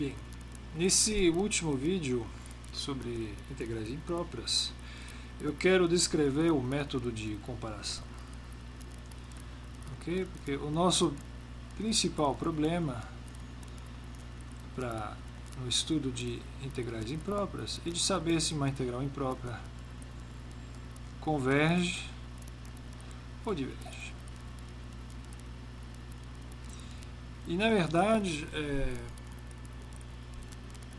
Bem, nesse último vídeo sobre integrais impróprias, eu quero descrever o método de comparação. Ok? Porque o nosso principal problema no estudo de integrais impróprias é de saber se uma integral imprópria converge ou diverge. E na verdade,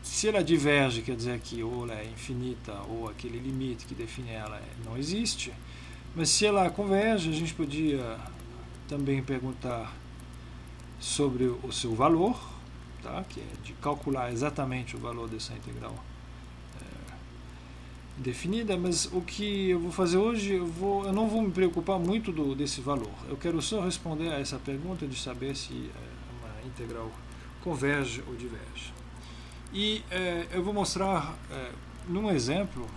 se ela diverge, quer dizer que ou ela é infinita ou aquele limite que define ela não existe, mas se ela converge, a gente podia também perguntar sobre o seu valor, tá? Que é de calcular exatamente o valor dessa integral definida, mas o que eu vou fazer hoje, eu não vou me preocupar muito desse valor. Eu quero só responder a essa pergunta de saber se uma integral converge ou diverge. E eu vou mostrar num exemplo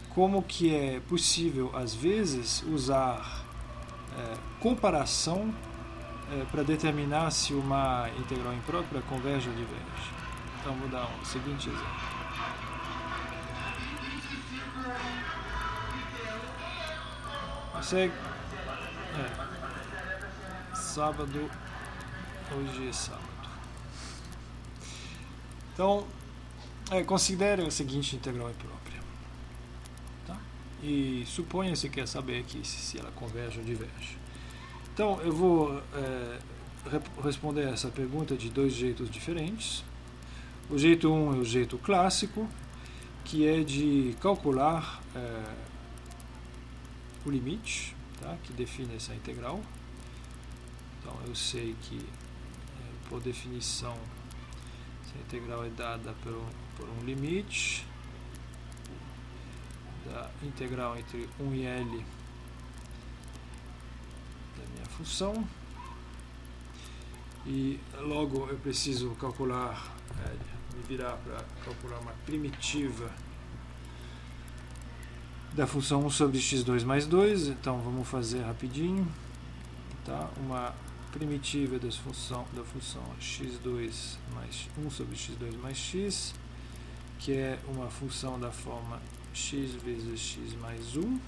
como que é possível, às vezes, usar comparação para determinar se uma integral imprópria converge ou diverge. Então vou dar o seguinte exemplo. Consegue? Sábado, hoje é sábado. Então, considere a seguinte integral imprópria. Tá? E suponha-se que quer saber aqui se ela converge ou diverge. Então, eu vou responder essa pergunta de dois jeitos diferentes. O jeito 1 é o jeito clássico, que é de calcular o limite, tá? Que define essa integral. Então, eu sei que, por definição, a integral é dada por um limite da integral entre 1 e L da minha função, e logo eu preciso calcular, me virar para calcular uma primitiva da função 1 sobre x2 mais 2, então vamos fazer rapidinho, tá? Uma primitiva da função x2 mais 1 sobre x2 mais x, que é uma função da forma x vezes x mais 1.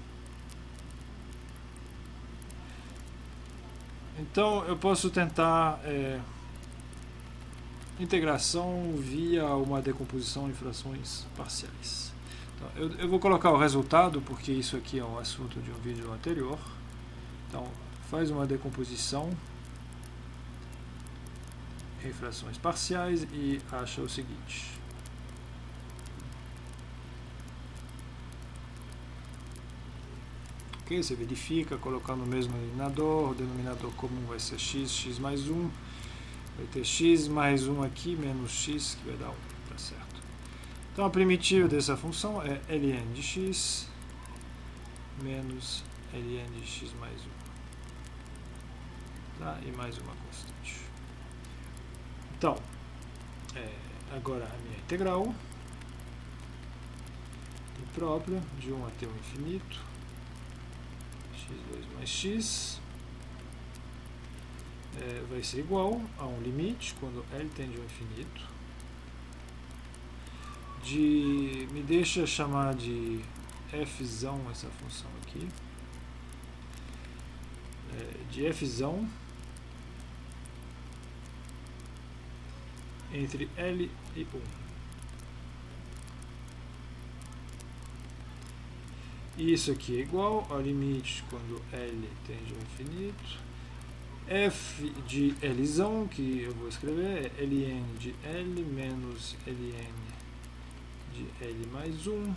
Então eu posso tentar integração via uma decomposição em frações parciais. Então, eu vou colocar o resultado, porque isso aqui é um assunto de um vídeo anterior. Então faz uma decomposição em frações parciais e acha o seguinte. Ok, você verifica colocando o mesmo denominador, o denominador comum vai ser x mais 1, vai ter x mais 1 aqui, menos x, que vai dar 1, tá certo? Então a primitiva dessa função é ln de x menos ln de x mais 1, tá? E mais uma constante. Então, agora a minha integral imprópria de 1 até o infinito, x2 mais x, vai ser igual a um limite, quando L tende ao infinito, me deixa chamar de fzão essa função aqui, de fzão entre L e 1. E isso aqui é igual ao limite quando L tende ao infinito. F de Lzão, que eu vou escrever, é Ln de L menos Ln de L mais 1,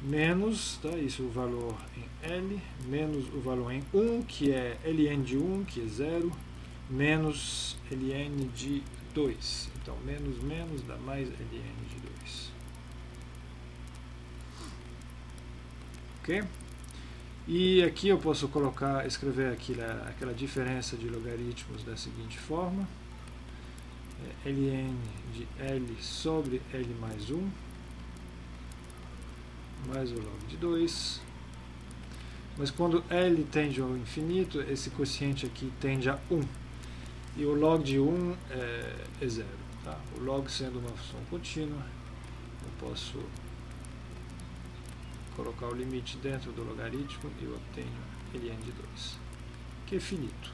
menos, tá, isso é o valor em L, menos o valor em 1, que é Ln de 1, que é 0, menos Ln de 2. Então, menos dá mais Ln de 2. Ok? E aqui eu posso escrever aquela diferença de logaritmos da seguinte forma. Ln de L sobre L mais 1, mais o log de 2. Mas quando L tende ao infinito, esse quociente aqui tende a 1. e o log de 1 é 0. Tá? O log sendo uma função contínua, eu posso colocar o limite dentro do logaritmo e eu obtenho ln de 2, que é finito.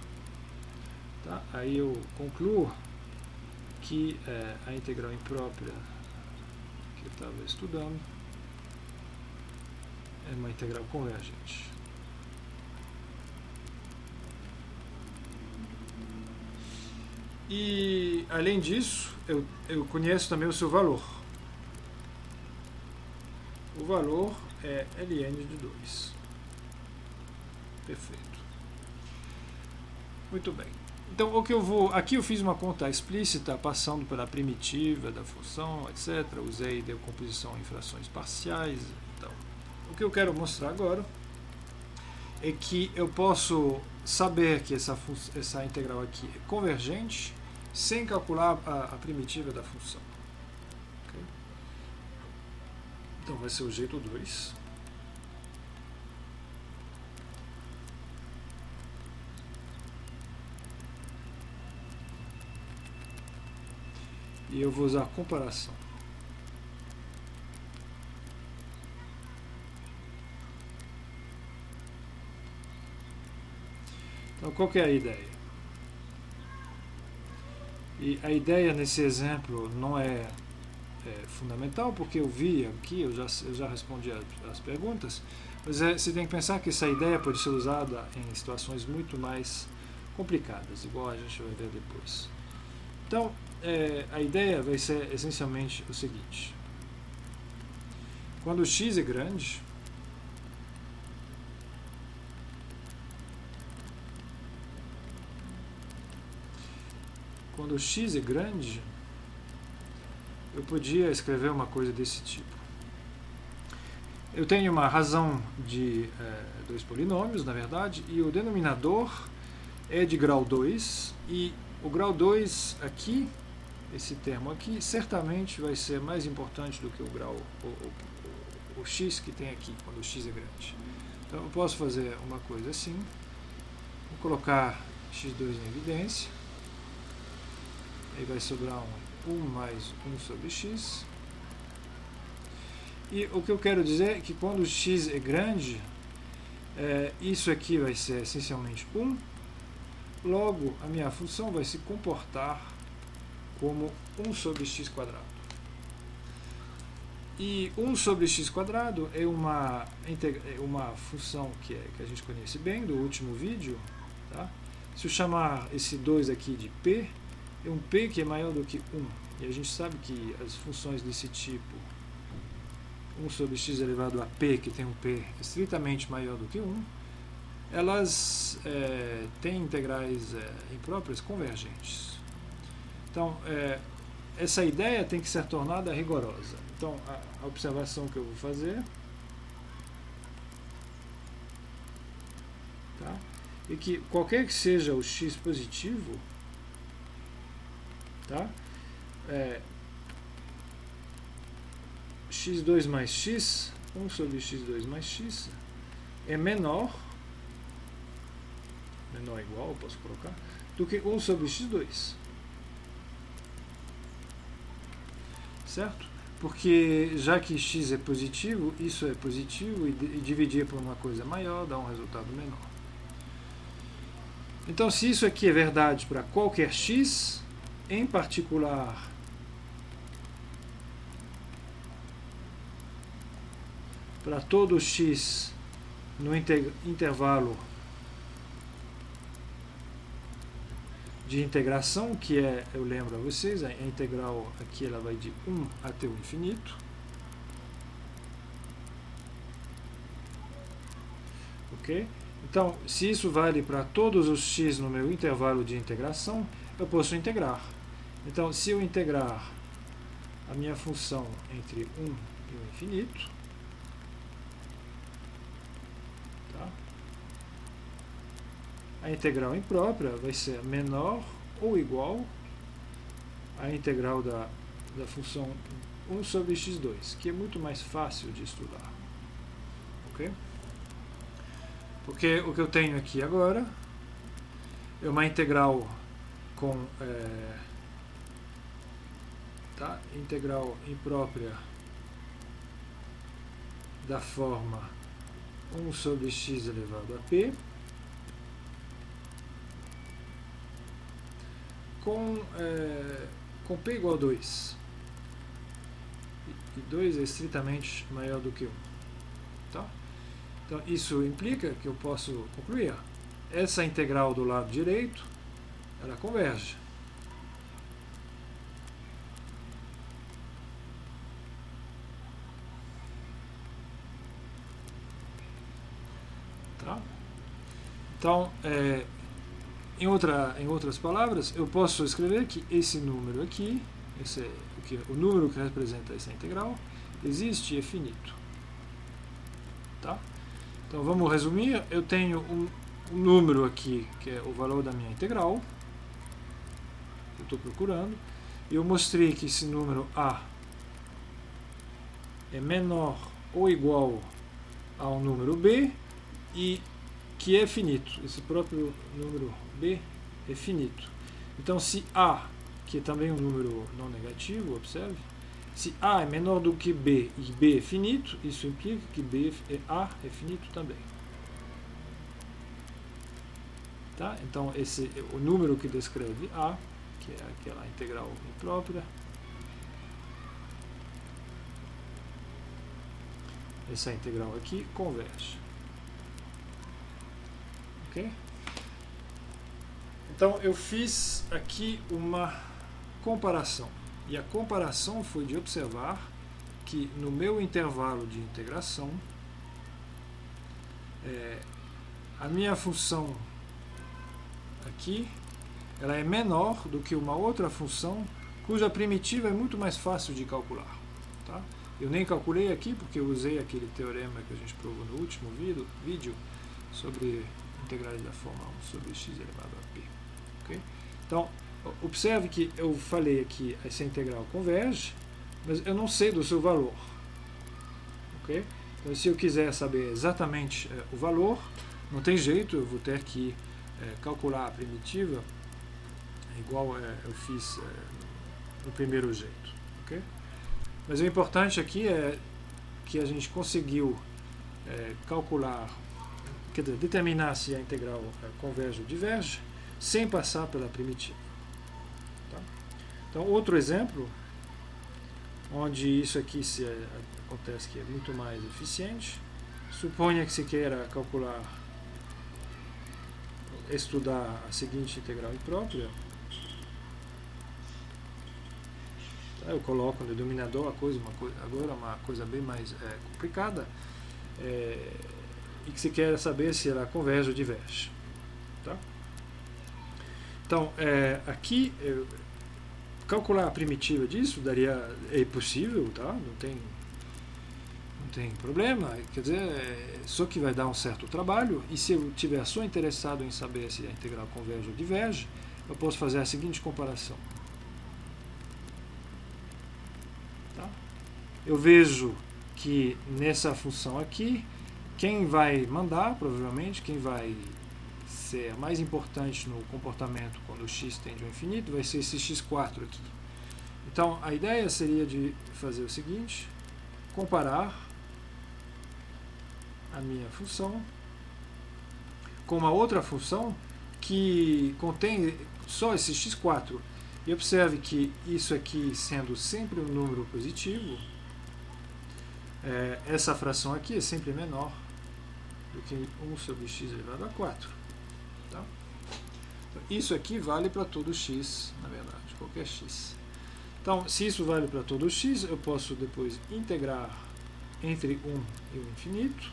Tá? Aí eu concluo que a integral imprópria que eu estava estudando é uma integral convergente. E, além disso, eu conheço também o seu valor. O valor é ln de 2. Perfeito. Muito bem. Então, o que eu vou... Aqui eu fiz uma conta explícita, passando pela primitiva da função, etc. Usei decomposição em frações parciais. Então, o que eu quero mostrar agora é que eu posso saber que essa integral aqui é convergente sem calcular a primitiva da função. Okay? Então vai ser o jeito 2. E eu vou usar comparação. Então, qual que é a ideia? E a ideia nesse exemplo não é fundamental, porque eu vi aqui, eu já respondi as perguntas, mas você tem que pensar que essa ideia pode ser usada em situações muito mais complicadas, igual a gente vai ver depois. Então, a ideia vai ser essencialmente o seguinte: quando x é grande, eu podia escrever uma coisa desse tipo. Eu tenho uma razão de dois polinômios, na verdade, e o denominador é de grau 2, e o grau 2 aqui, esse termo aqui, certamente vai ser mais importante do que o grau, o x que tem aqui, quando o x é grande. Então eu posso fazer uma coisa assim, vou colocar x2 em evidência, aí vai sobrar 1 mais 1 sobre x, e o que eu quero dizer é que quando o x é grande, isso aqui vai ser essencialmente 1, logo a minha função vai se comportar como 1 sobre x quadrado. E 1 sobre x quadrado é uma função que a gente conhece bem do último vídeo. Tá? Se eu chamar esse 2 aqui de p, é um p que é maior do que 1. E a gente sabe que as funções desse tipo, 1 sobre x elevado a p, que tem um p estritamente maior do que 1, elas têm integrais impróprias convergentes. Então, essa ideia tem que ser tornada rigorosa. Então, a observação que eu vou fazer, tá, é que qualquer que seja o x positivo, tá, x2 mais x, 1 sobre x2 mais x, é menor ou igual, eu posso colocar, do que 1 sobre x2. Certo? Porque já que x é positivo, isso é positivo, e dividir por uma coisa maior dá um resultado menor. Então, se isso aqui é verdade para qualquer x, em particular para todo x no intervalo de integração, que eu lembro a vocês, a integral aqui ela vai de 1 até o infinito. Ok? Então, se isso vale para todos os x no meu intervalo de integração, eu posso integrar. Então, se eu integrar a minha função entre 1 e o infinito, tá? A integral imprópria vai ser menor ou igual à integral da função 1 sobre x2, que é muito mais fácil de estudar. Ok? Porque o que eu tenho aqui agora é uma integral com tá? Integral imprópria da forma 1 sobre x elevado a p, com p igual a 2, e 2 é estritamente maior do que 1. Tá? Então, isso implica que eu posso concluir, essa integral do lado direito, ela converge. Tá? Então, em outras palavras, eu posso escrever que esse número aqui, o número que representa essa integral, existe e é finito. Tá? Então vamos resumir, eu tenho um número aqui, que é o valor da minha integral, que eu estou procurando, e eu mostrei que esse número A é menor ou igual ao número B, e que é finito. Esse próprio número B é finito. Então, se A, que é também um número não negativo, observe, se A é menor do que B e B é finito, isso implica que A é finito também. Tá? Então, esse é o número que descreve A, que é aquela integral imprópria. Essa integral aqui converge. Ok? Então, eu fiz aqui uma comparação. E a comparação foi de observar que no meu intervalo de integração, a minha função aqui, ela é menor do que uma outra função cuja primitiva é muito mais fácil de calcular. Tá? Eu nem calculei aqui porque eu usei aquele teorema que a gente provou no último vídeo sobre integrais da forma 1 sobre x elevado a p. Okay? Então, observe que eu falei aqui, essa integral converge, mas eu não sei do seu valor. Okay? Então, se eu quiser saber exatamente o valor, não tem jeito, eu vou ter que calcular a primitiva igual eu fiz no primeiro jeito. Okay? Mas o importante aqui é que a gente conseguiu calcular, quer dizer, determinar se a integral converge ou diverge, sem passar pela primitiva. Tá? Então, outro exemplo, onde isso aqui acontece que é muito mais eficiente, suponha que se queira calcular, estudar a seguinte integral imprópria. Eu coloco no denominador agora uma coisa bem mais complicada, e que se quer saber se ela converge ou diverge. Tá? Então, aqui, calcular a primitiva disso é possível, tá? Não tem problema, quer dizer, só que vai dar um certo trabalho, e se eu estiver só interessado em saber se a integral converge ou diverge, eu posso fazer a seguinte comparação. Tá? Eu vejo que nessa função aqui, quem vai mandar, provavelmente, quem vai ser mais importante no comportamento quando o x tende ao infinito, vai ser esse x4 aqui. Então, a ideia seria de fazer o seguinte, comparar a minha função com uma outra função que contém só esse x4. E observe que isso aqui, sendo sempre um número positivo, essa fração aqui é sempre menor do que 1 sobre x elevado a 4. Tá? Então, isso aqui vale para todo x, na verdade, qualquer x. Então, se isso vale para todo x, eu posso depois integrar entre 1 e o infinito.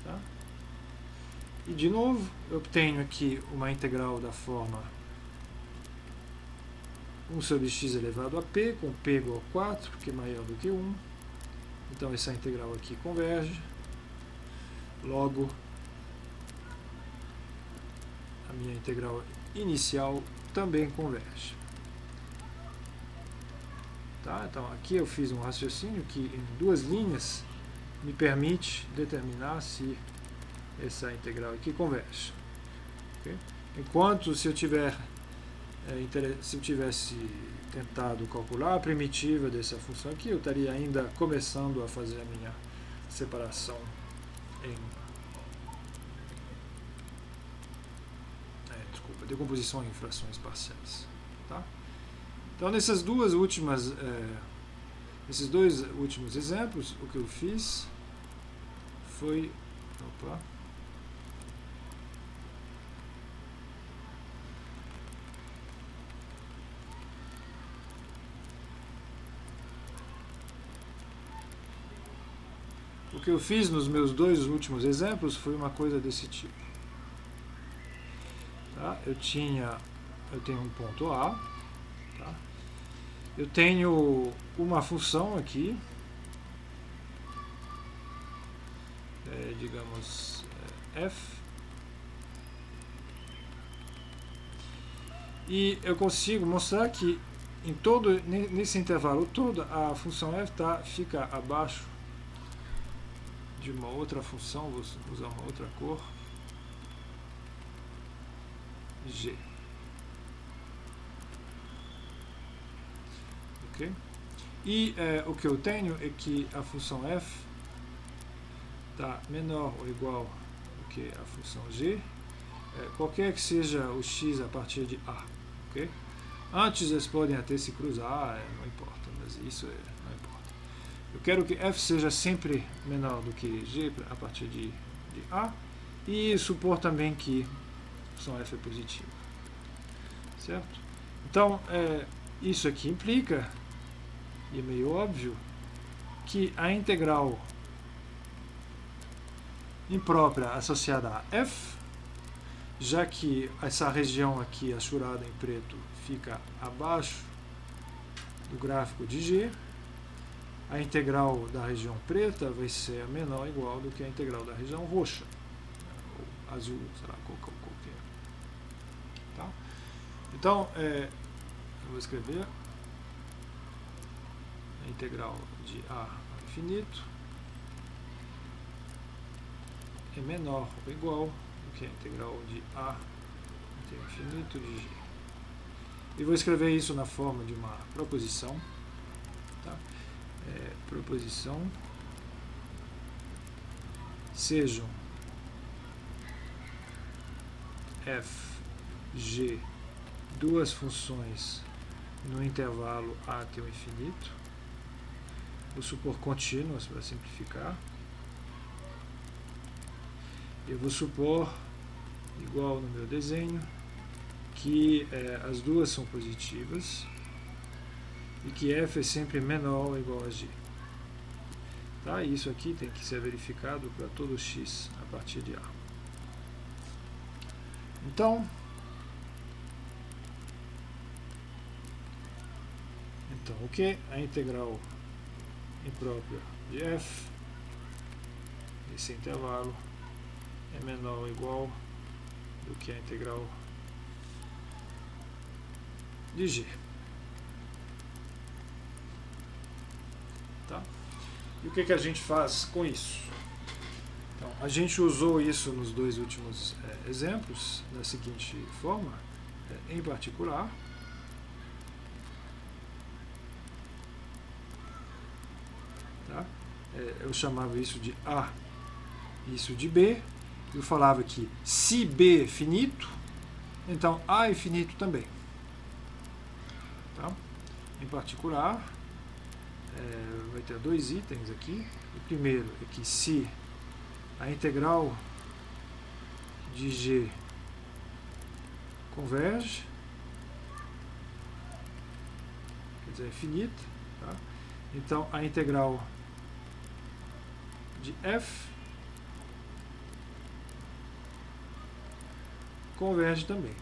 Tá? E, de novo, eu obtenho aqui uma integral da forma 1 sobre x elevado a p, com p igual a 4, que é maior do que 1. Então, essa integral aqui converge. Logo, a minha integral inicial também converge. Tá? Então, aqui eu fiz um raciocínio que, em duas linhas, me permite determinar se essa integral aqui converge. Okay? Enquanto se eu tivesse tentado calcular a primitiva dessa função aqui, eu estaria ainda começando a fazer a minha separação em decomposição em frações parciais. Tá? Então, nesses dois últimos exemplos, o que eu fiz foi... Opa! O que eu fiz nos meus dois últimos exemplos foi uma coisa desse tipo. Tá? Eu tenho um ponto A, tá? Eu tenho uma função aqui, digamos f, e eu consigo mostrar que nesse intervalo todo a função f fica abaixo de uma outra função. Vou usar uma outra cor, G. Ok? E o que eu tenho é que a função f está menor ou igual do que a função g, qualquer que seja o x a partir de a. Okay? Antes eles podem até se cruzar, não importa, mas isso não importa. Eu quero que f seja sempre menor do que g a partir de a, e supor também que a função f é positiva. Certo? Então, isso aqui implica, e é meio óbvio, que a integral imprópria associada a f, já que essa região aqui, achurada em preto, fica abaixo do gráfico de g, a integral da região preta vai ser menor ou igual do que a integral da região roxa, ou azul, sei lá, qualquer. Tá? Então, eu vou escrever a integral de a ao infinito é menor ou igual do que a integral de a até o infinito de g. E vou escrever isso na forma de uma proposição. Tá? Proposição sejam f, g, duas funções no intervalo a até o infinito. Vou supor contínuas para simplificar. Eu vou supor, igual no meu desenho, que as duas são positivas e que f é sempre menor ou igual a g. Tá? Isso aqui tem que ser verificado para todo x a partir de a. Então, o que a integral imprópria de f nesse intervalo é menor ou igual do que a integral de g. Tá? E o que a gente faz com isso? Então, a gente usou isso nos dois últimos exemplos da seguinte forma, em particular. Tá? Eu chamava isso de A, isso de B. Eu falava que se B é finito, então A é finito também. Tá? Em particular, vai ter dois itens aqui. O primeiro é que se a integral de g converge, quer dizer, é finita, tá? Então a integral de f converge também.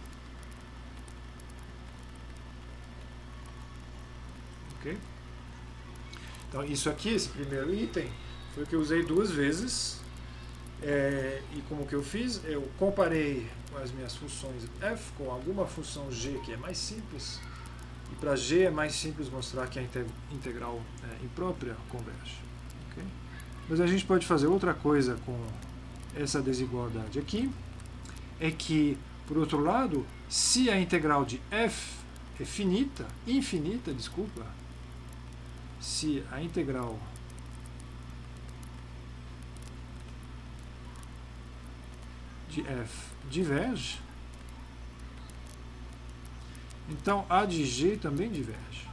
Ok? Então isso aqui, esse primeiro item, foi o que eu usei duas vezes. E como que eu fiz? Eu comparei as minhas funções f com alguma função g que é mais simples, e para g é mais simples mostrar que a integral imprópria converge. Okay? Mas a gente pode fazer outra coisa com essa desigualdade aqui é que, por outro lado, se a integral de f é infinita, desculpa, se a integral de f diverge, então a de g também diverge.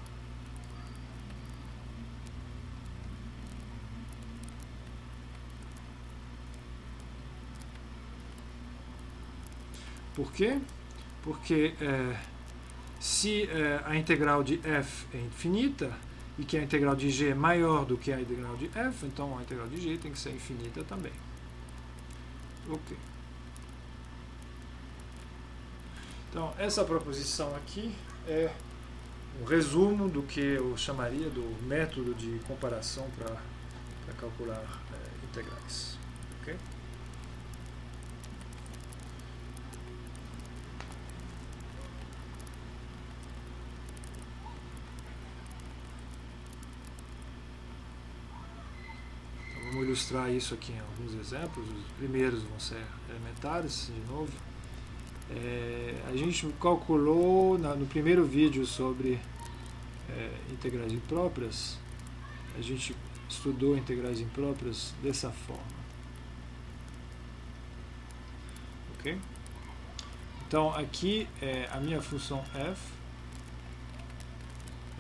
Por quê? Porque se a integral de f é infinita e que a integral de g é maior do que a integral de f, então a integral de g tem que ser infinita também. Ok. Então, essa proposição aqui é um resumo do que eu chamaria do método de comparação para calcular integrais. Ok? Vamos ilustrar isso aqui em alguns exemplos. Os primeiros vão ser elementares, de novo. A gente calculou no primeiro vídeo sobre integrais impróprias, a gente estudou integrais impróprias dessa forma. Ok? Então aqui a minha função f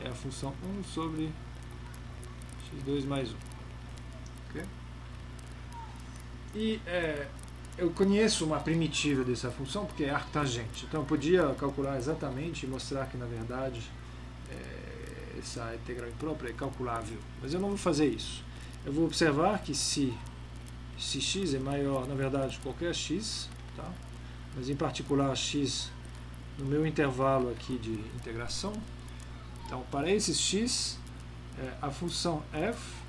é a função 1 sobre x2 mais 1. Okay? E eu conheço uma primitiva dessa função, porque é arctangente. Então eu podia calcular exatamente e mostrar que, na verdade, essa integral imprópria é calculável. Mas eu não vou fazer isso. Eu vou observar que se x é maior, na verdade, qualquer x, tá? Mas em particular x no meu intervalo aqui de integração. Então, para esses x, a função f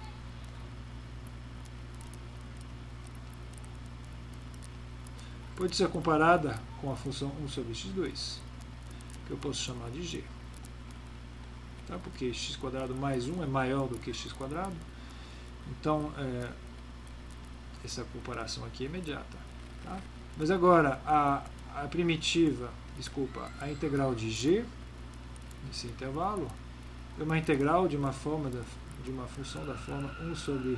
pode ser comparada com a função 1 sobre x2, que eu posso chamar de g. Tá? Porque x² mais 1 é maior do que x². Então, essa comparação aqui é imediata. Tá? Mas agora, a primitiva, desculpa, a integral de g, nesse intervalo, é uma integral de uma função da forma 1 sobre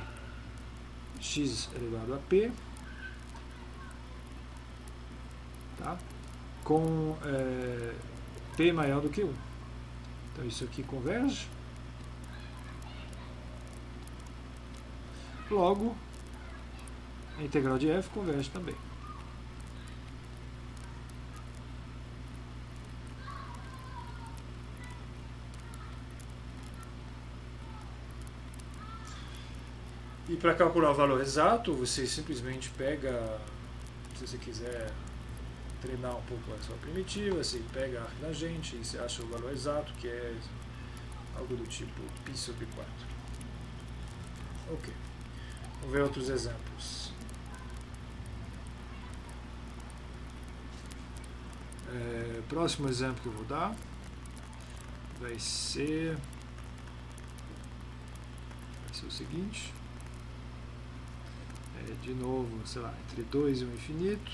x elevado a p, tá? Com p maior do que 1. Então isso aqui converge. Logo, a integral de f converge também. E para calcular o valor exato, você simplesmente pega, se você quiser treinar um pouco a sua primitiva, você pega a arctangente e você acha o valor exato, que é algo do tipo π sobre 4. Ok. Vamos ver outros exemplos. Próximo exemplo que eu vou dar vai ser o seguinte. De novo, sei lá, entre 2 e 1 infinito,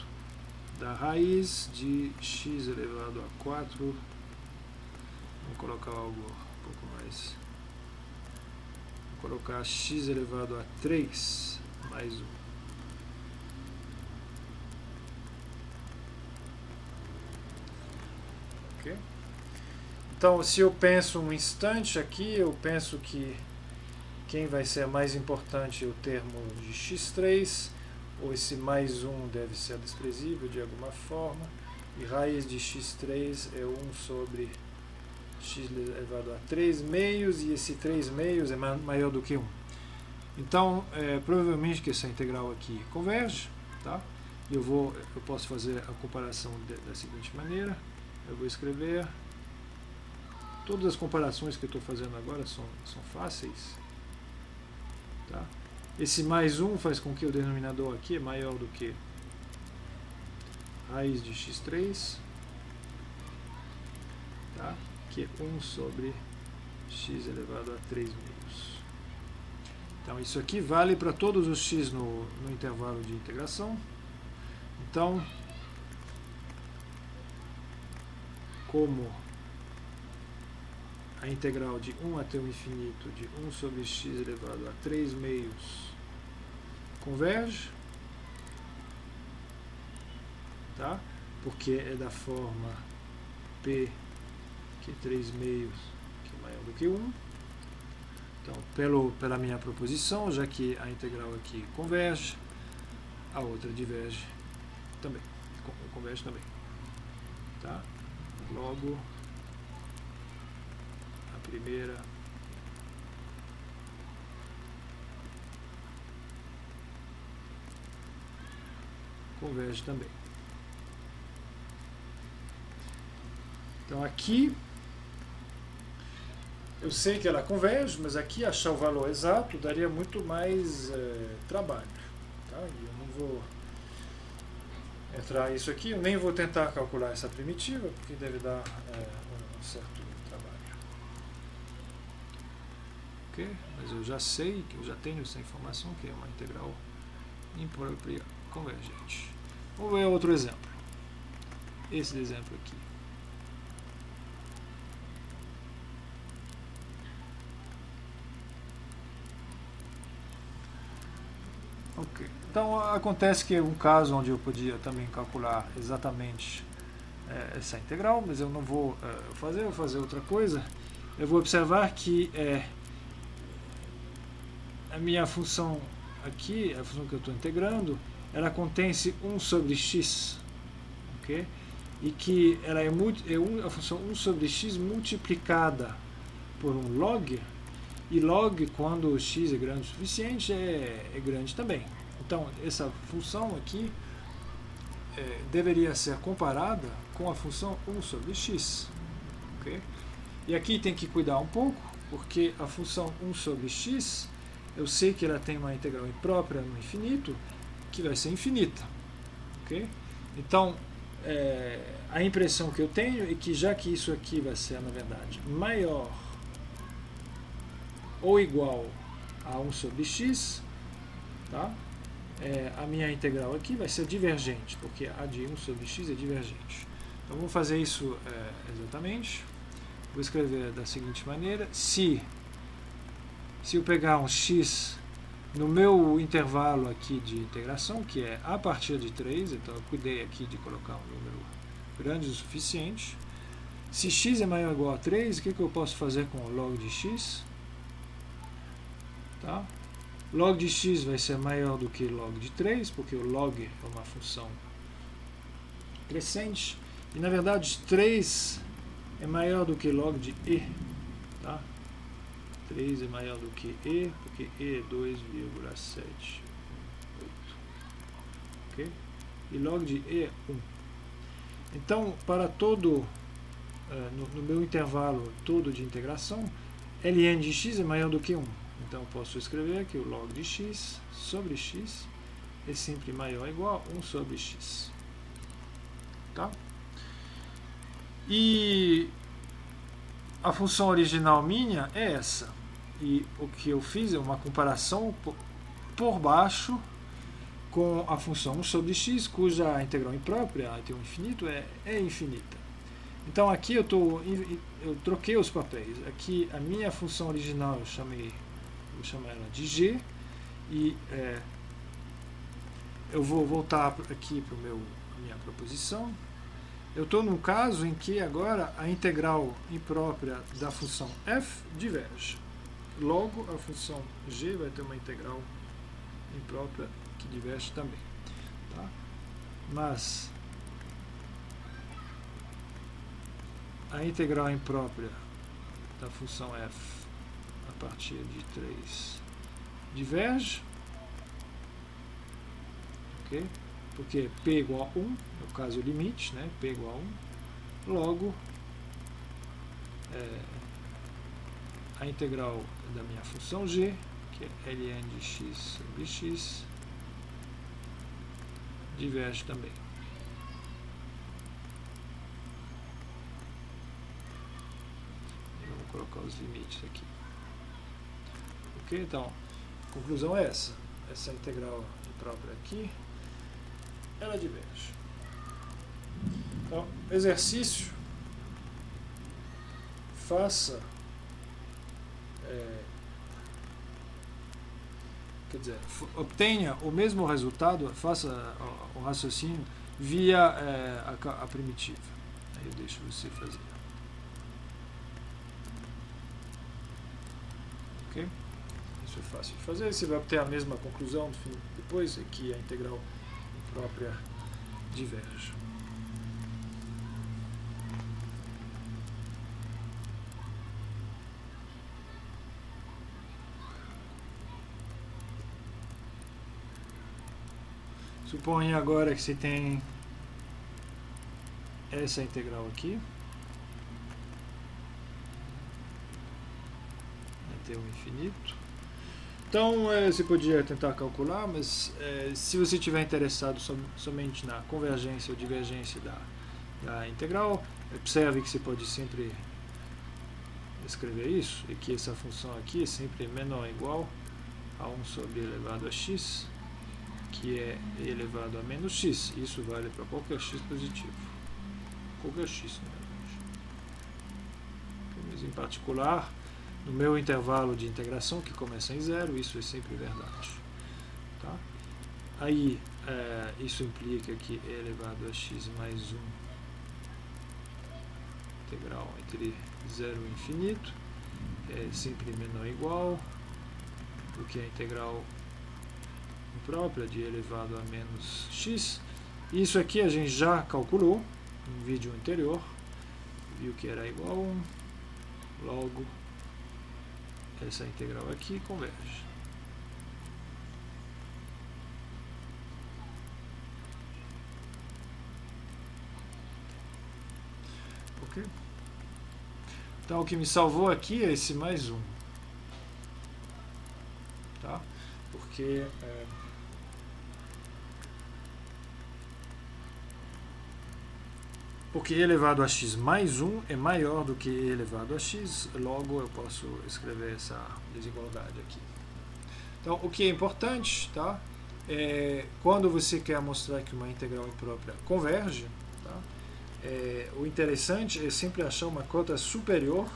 da raiz de x elevado a 4, vamos colocar algo um pouco mais, vou colocar x elevado a 3 mais 1. Ok? Então, se eu penso um instante aqui, eu penso que quem vai ser mais importante é o termo de x3, ou esse mais 1 deve ser desprezível de alguma forma, e raiz de x3 é 1 sobre x elevado a 3 meios, e esse 3 meios é maior do que 1. Então, provavelmente que essa integral aqui converge, tá? Eu posso fazer a comparação da seguinte maneira. Eu vou escrever, todas as comparações que eu estou fazendo agora são fáceis. Tá? Esse mais 1 faz com que o denominador aqui é maior do que raiz de x3, tá? Que é 1 sobre x elevado a 3 meios. Então isso aqui vale para todos os x no intervalo de integração. Então, como a integral de 1 até o infinito de 1 sobre x elevado a 3 meios converge, tá? Porque é da forma p, que é 3 meios, que é maior do que 1. Então, pela minha proposição, já que a integral aqui converge, a outra diverge também, converge também, tá? Logo, a primeira converge também. Então aqui eu sei que ela converge, mas aqui achar o valor exato daria muito mais trabalho, tá? E eu não vou entrar nisso aqui, eu nem vou tentar calcular essa primitiva, porque deve dar um certo trabalho. Ok? Mas eu já sei, que eu já tenho essa informação, que é uma integral imprópria convergente. Vamos ver outro exemplo. Esse exemplo aqui. Ok. Então acontece que é um caso onde eu podia também calcular exatamente essa integral, mas eu não vou vou fazer outra coisa. Eu vou observar que a minha função aqui, a função que eu estou integrando, ela contém-se 1 sobre x, ok? E que ela é a função 1 sobre x multiplicada por um log, e log, quando x é grande o suficiente, é grande também. Então, essa função aqui deveria ser comparada com a função 1 sobre x. Okay? E aqui tem que cuidar um pouco, porque a função 1 sobre x, eu sei que ela tem uma integral imprópria no infinito, que vai ser infinita. Okay? Então, a impressão que eu tenho é que, já que isso aqui vai ser, na verdade, maior ou igual a 1 sobre x, tá? A minha integral aqui vai ser divergente, porque a de 1 sobre x é divergente. Então vamos fazer isso exatamente. Vou escrever da seguinte maneira: se eu pegar um x no meu intervalo aqui de integração, que é a partir de 3, então eu cuidei aqui de colocar um número grande o suficiente. Se x é maior ou igual a 3, o que eu posso fazer com o log de x? Tá? Log de x vai ser maior do que log de 3, porque o log é uma função crescente. E, na verdade, 3 é maior do que log de e. Tá? 3 é maior do que e, porque e é 2,78. Okay? E log de e é 1. Então, para todo, no meu intervalo todo de integração, ln de x é maior do que 1. Então, eu posso escrever que o log de x sobre x é sempre maior ou igual a 1 sobre x. Tá? E a função original minha é essa. E o que eu fiz é uma comparação por baixo com a função 1 sobre x, cuja integral imprópria até o infinito é infinita. Então, aqui eu troquei os papéis. Aqui a minha função original vou chamar ela de g, e eu vou voltar aqui para a minha proposição. Eu estou num caso em que agora a integral imprópria da função f diverge. Logo, a função g vai ter uma integral imprópria que diverge também. Tá? Mas a integral imprópria da função f a partir de 3 diverge, ok? Porque p igual a 1, no caso o limite, né? P igual a 1, logo a integral da minha função g, que é ln de x sobre x, diverge também. E vamos colocar os limites aqui. Ok? Então, a conclusão é essa. Essa integral própria aqui, ela diverge. Então, exercício, faça, quer dizer, obtenha o mesmo resultado, faça o raciocínio via a primitiva. Aí eu deixo você fazer. Ok? Isso é fácil de fazer. Você vai obter a mesma conclusão no fim, depois, é que a integral própria diverge. Suponha agora que você tem essa integral aqui, até o infinito. Então você podia tentar calcular, mas se você estiver interessado somente na convergência ou divergência da integral, observe que você pode sempre escrever isso, e que essa função aqui é sempre menor ou igual a 1 sobre e elevado a x, que é e elevado a menos x. Isso vale para qualquer x positivo. Qualquer x, na verdade. Mas em particular, no meu intervalo de integração, que começa em zero, isso é sempre verdade. Tá? Aí, isso implica que e elevado a x mais 1 integral entre 0 e infinito é sempre menor ou igual do que a integral própria de e elevado a menos x. Isso aqui a gente já calculou no vídeo anterior, viu que era igual a 1, logo essa integral aqui converge. Ok? Então o que me salvou aqui é esse mais 1. Tá? Porque e elevado a x mais 1 é maior do que e elevado a x, logo eu posso escrever essa desigualdade aqui. Então, o que é importante, tá, é quando você quer mostrar que uma integral imprópria converge, tá, o interessante é sempre achar uma cota superior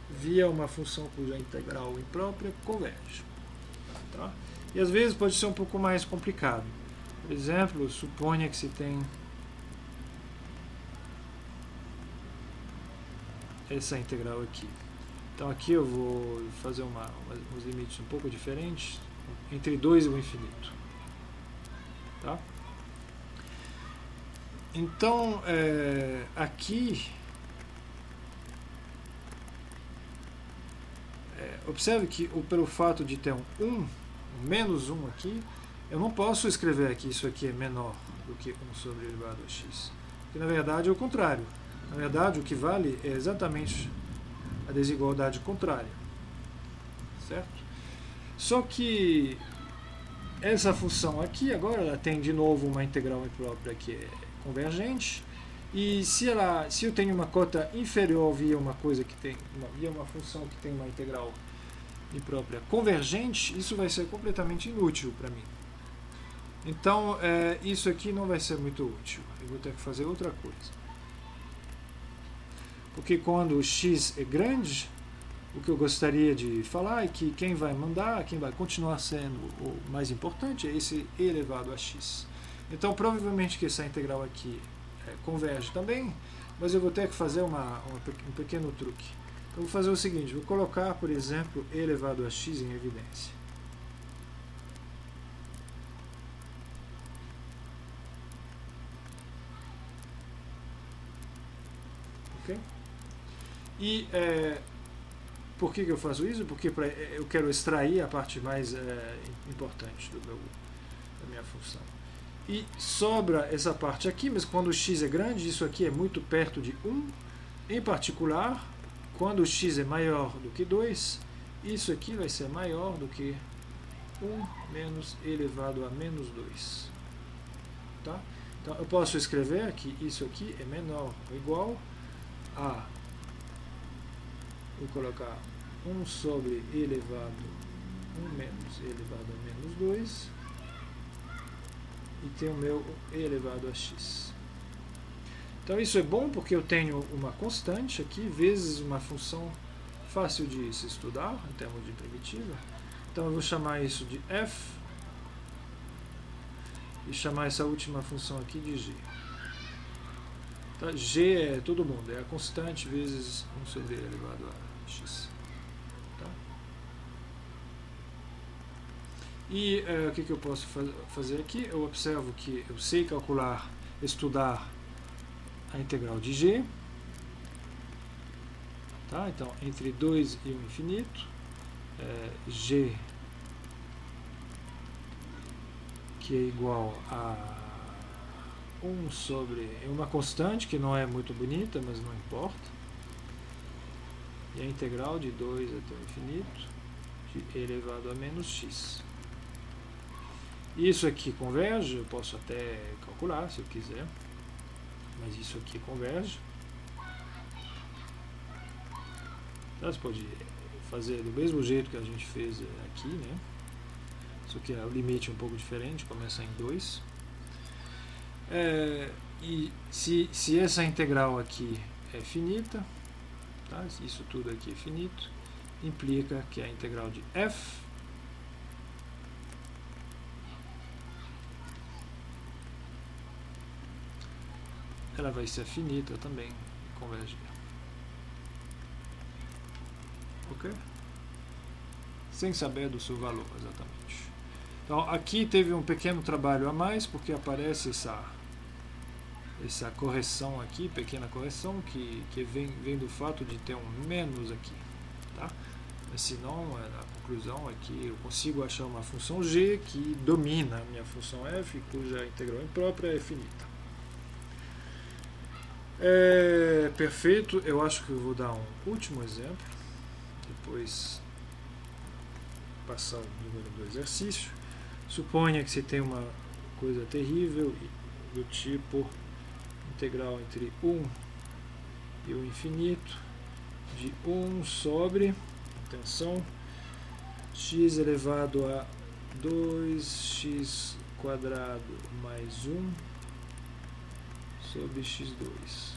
via uma função cuja integral imprópria converge. Tá? E às vezes pode ser um pouco mais complicado. Por exemplo, suponha que se tem essa integral aqui. Então aqui eu vou fazer uns limites um pouco diferentes entre 2 e o infinito. Tá? Então aqui observe que pelo fato de ter um menos 1 aqui, eu não posso escrever que isso aqui é menor do que 1 sobre elevado a x. Porque na verdade é o contrário. Na verdade, o que vale é exatamente a desigualdade contrária. Certo? Só que essa função aqui, agora, ela tem de novo uma integral imprópria que é convergente. E se eu tenho uma cota inferior via uma função que tem uma integral imprópria convergente, isso vai ser completamente inútil para mim. Então, isso aqui não vai ser muito útil. Eu vou ter que fazer outra coisa. Porque quando o x é grande, o que eu gostaria de falar é que quem vai continuar sendo o mais importante é esse e elevado a x. Então, provavelmente que essa integral aqui converge também, mas eu vou ter que fazer um pequeno truque. Então, eu vou fazer o seguinte, vou colocar, por exemplo, e elevado a x em evidência. Ok? E por que eu faço isso? Porque eu quero extrair a parte mais importante da minha função. E sobra essa parte aqui, mas quando o x é grande, isso aqui é muito perto de 1. Em particular, quando o x é maior do que 2, isso aqui vai ser maior do que 1 menos e elevado a menos 2. Tá? Então, eu posso escrever que isso aqui é menor ou igual a, vou colocar 1 sobre e elevado 1 menos e elevado a menos 2 e tem o meu e elevado a x. Então isso é bom porque eu tenho uma constante aqui, vezes uma função fácil de se estudar, em termos de primitiva. Então eu vou chamar isso de f, e chamar essa última função aqui de g. Tá? G é todo mundo, é a constante vezes 1 sobre e elevado a x. Tá? E o que eu posso fazer aqui? Eu observo que eu sei calcular, estudar a integral de g. Tá? Então, entre 2 e 1 infinito, g que é igual a 1 sobre uma constante que não é muito bonita, mas não importa. E a integral de 2 até o infinito de e elevado a menos x. Isso aqui converge, eu posso até calcular se eu quiser, mas isso aqui converge. Então, você pode fazer do mesmo jeito que a gente fez aqui, né? Só que o limite é um pouco diferente, começa em 2. E se essa integral aqui é finita, tá? Isso tudo aqui é finito, implica que a integral de f ela vai ser finita também, convergir. Ok? Sem saber do seu valor exatamente. Então aqui teve um pequeno trabalho a mais, porque aparece essa correção aqui, pequena correção, que vem do fato de ter um menos aqui. Tá? Mas senão, a conclusão é que eu consigo achar uma função g que domina a minha função f, cuja integral imprópria é finita. Perfeito, eu acho que eu vou dar um último exemplo, depois passar o número do exercício. Suponha que você tem uma coisa terrível do tipo integral entre 1 e o infinito de 1 sobre, atenção, x elevado a 2x quadrado mais 1 sobre x2.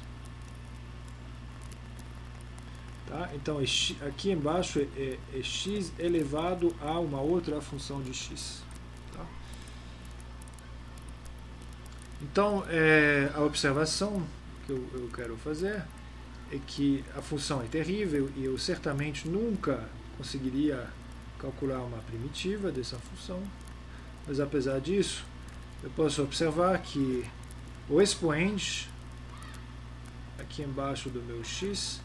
Tá? Então aqui embaixo é x elevado a uma outra função de x. Tá? Então a observação que eu quero fazer é que a função é terrível e eu certamente nunca conseguiria calcular uma primitiva dessa função, mas apesar disso eu posso observar que o expoente aqui embaixo do meu x,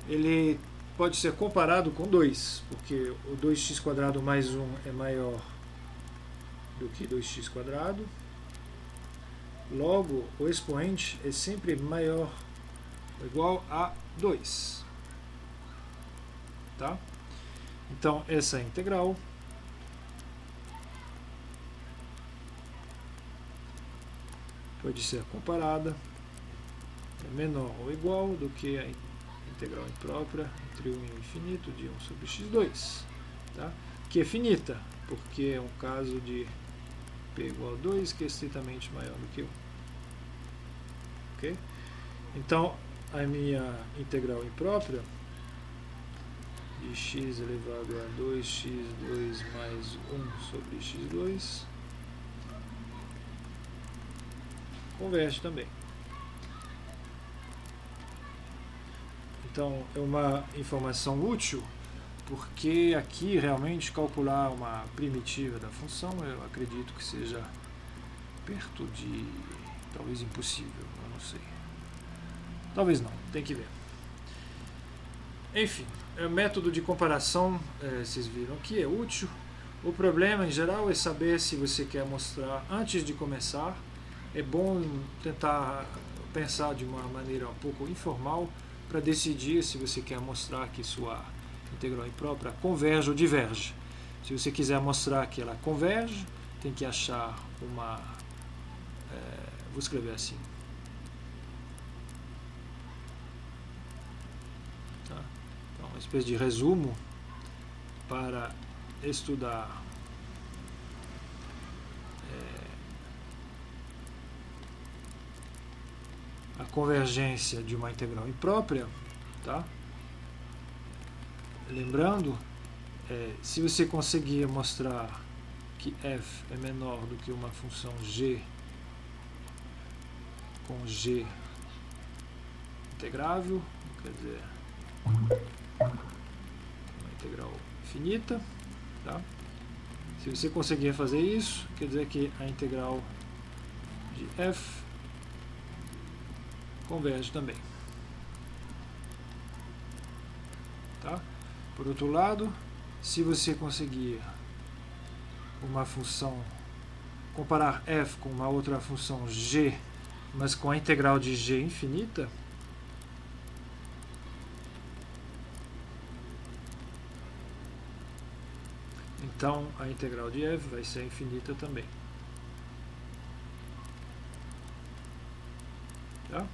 ele pode ser comparado com 2, porque o 2x quadrado mais 1 é maior do que 2x quadrado. Logo, o expoente é sempre maior ou igual a 2. Tá? Então, essa integral pode ser comparada, é menor ou igual do que a integral imprópria entre 1 e o infinito de 1 sobre x2, tá? Que é finita, porque é um caso de p igual a 2 que é estritamente maior do que 1. Ok? Então, a minha integral imprópria de x elevado a 2x2 mais 1 sobre x2 converge também. Então, é uma informação útil, porque aqui realmente calcular uma primitiva da função, eu acredito que seja perto de, talvez impossível, eu não sei. Talvez não, tem que ver. Enfim, o método de comparação, vocês viram aqui, é útil. O problema, em geral, é saber se você quer mostrar antes de começar. É bom tentar pensar de uma maneira um pouco informal para decidir se você quer mostrar que sua integral imprópria converge ou diverge. Se você quiser mostrar que ela converge, tem que achar uma... vou escrever assim. Tá? Então, uma espécie de resumo para estudar a convergência de uma integral imprópria, tá? Lembrando, se você conseguir mostrar que f é menor do que uma função g com g integrável, quer dizer, uma integral finita, tá? Se você conseguir fazer isso, quer dizer que a integral de f converge também. Tá? Por outro lado, se você conseguir uma função, comparar f com uma outra função g, mas com a integral de g infinita, então a integral de f vai ser infinita também. Tá?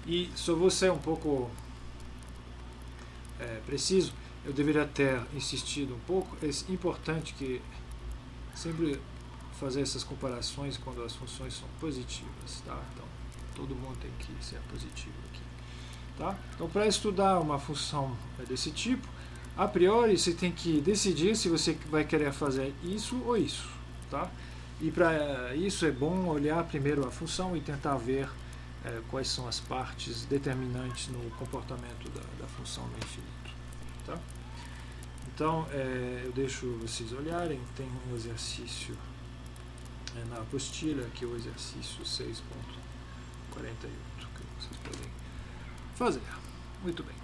E só vou ser um pouco preciso, eu deveria ter insistido um pouco. É importante que sempre fazer essas comparações quando as funções são positivas, tá? Então todo mundo tem que ser positivo aqui, tá? Então, para estudar uma função desse tipo, a priori você tem que decidir se você vai querer fazer isso ou isso, tá? E para isso é bom olhar primeiro a função e tentar ver quais são as partes determinantes no comportamento da função no infinito, tá? Então, eu deixo vocês olharem. Tem um exercício na apostila, que é o exercício 6.48, que vocês podem fazer. Muito bem.